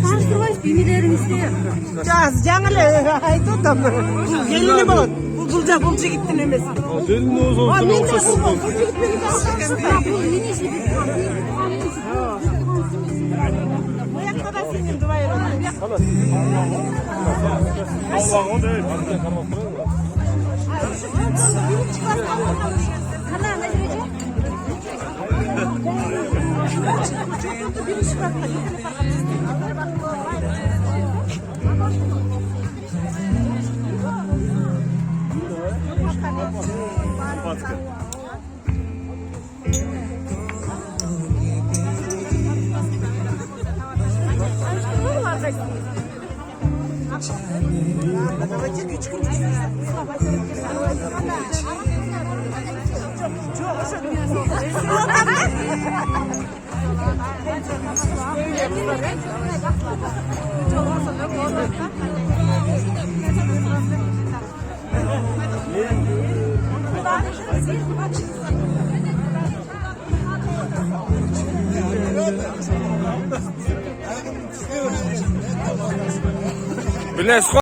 Tanıştırmayız, bilgilerini isteyelim. Жаңылы айтып бұл келіні болады. Бұл жігіттің емес. Gelin Oğuz olsun. Ояққа да сенен дуайыр. Давайте küçük. Biles